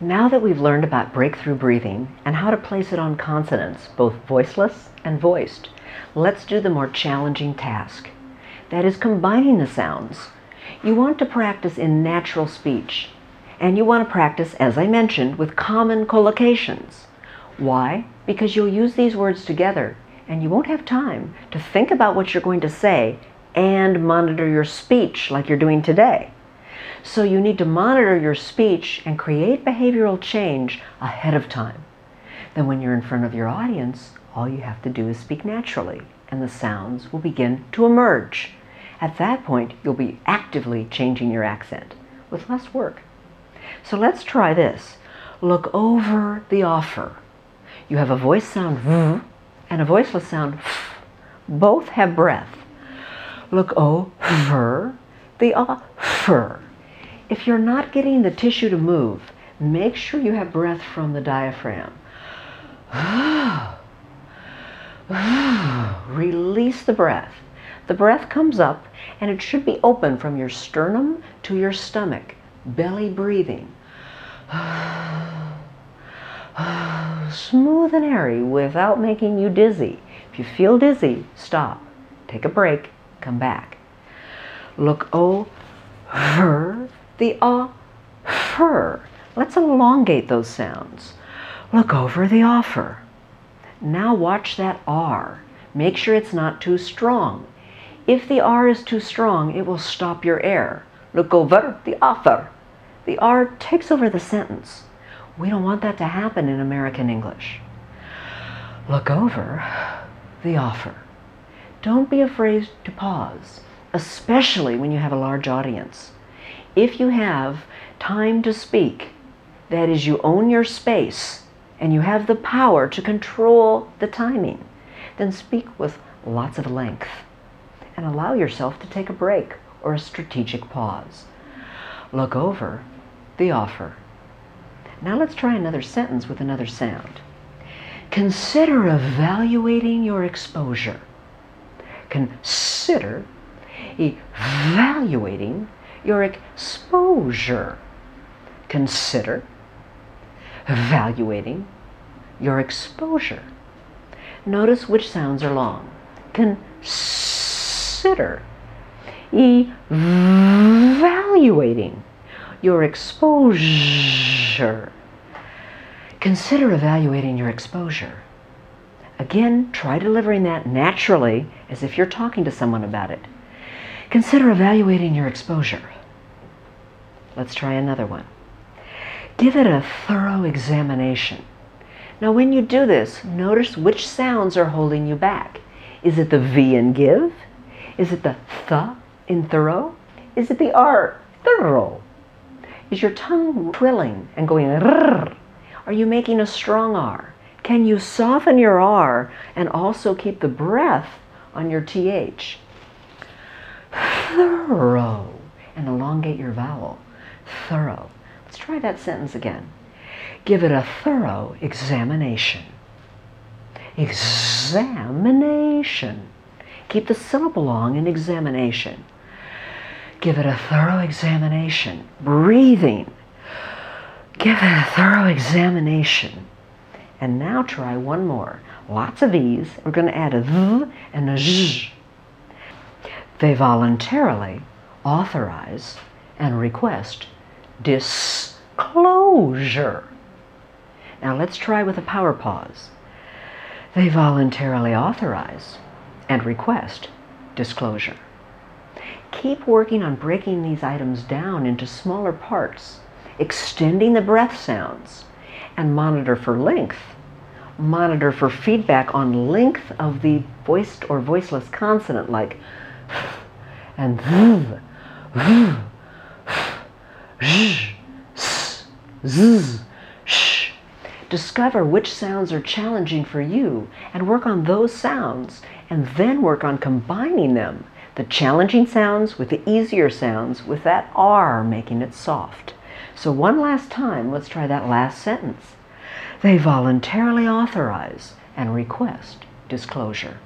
Now that we've learned about breakthrough breathing and how to place it on consonants, both voiceless and voiced, let's do the more challenging task. That is combining the sounds. You want to practice in natural speech, and you want to practice, as I mentioned, with common collocations. Why? Because you'll use these words together, and you won't have time to think about what you're going to say and monitor your speech like you're doing today. So you need to monitor your speech and create behavioral change ahead of time. Then when you're in front of your audience, all you have to do is speak naturally, and the sounds will begin to emerge. At that point, you'll be actively changing your accent with less work. So let's try this. Look over the offer. You have a voice sound v and a voiceless sound f. Both have breath. Look over the offer. If you're not getting the tissue to move, make sure you have breath from the diaphragm. Release the breath. The breath comes up and it should be open from your sternum to your stomach, belly breathing. Smooth and airy without making you dizzy. If you feel dizzy, stop. Take a break, come back. Look over the offer. Let's elongate those sounds. Look over the offer. Now watch that R. Make sure it's not too strong. If the R is too strong, it will stop your air. Look over the offer. The R takes over the sentence. We don't want that to happen in American English. Look over the offer. Don't be afraid to pause, especially when you have a large audience. If you have time to speak, that is, you own your space and you have the power to control the timing, then speak with lots of length and allow yourself to take a break or a strategic pause. Look over the offer. Now let's try another sentence with another sound. Consider evaluating your exposure. Consider evaluating your exposure. Consider evaluating your exposure. Notice which sounds are long. Consider evaluating your exposure. Consider evaluating your exposure. Again, try delivering that naturally as if you're talking to someone about it. Consider evaluating your exposure. Let's try another one. Give it a thorough examination. Now when you do this, notice which sounds are holding you back. Is it the V in give? Is it the th in thorough? Is it the R, thorough? Is your tongue trilling and going rrr? Are you making a strong R? Can you soften your R and also keep the breath on your TH? Thorough. And elongate your vowel. Thorough. Let's try that sentence again. Give it a thorough examination. Examination. Keep the syllable long in examination. Give it a thorough examination. Breathing. Give it a thorough examination. And now try one more. Lots of E's. We're going to add a V and a Z. They voluntarily authorize and request disclosure. Now let's try with a power pause. They voluntarily authorize and request disclosure. Keep working on breaking these items down into smaller parts, extending the breath sounds, and monitor for length. Monitor for feedback on length of the voiced or voiceless consonant like and z, sh. Discover which sounds are challenging for you and work on those sounds, and then work on combining them, the challenging sounds with the easier sounds, with that R making it soft. So one last time, let's try that last sentence. They voluntarily authorize and request disclosure.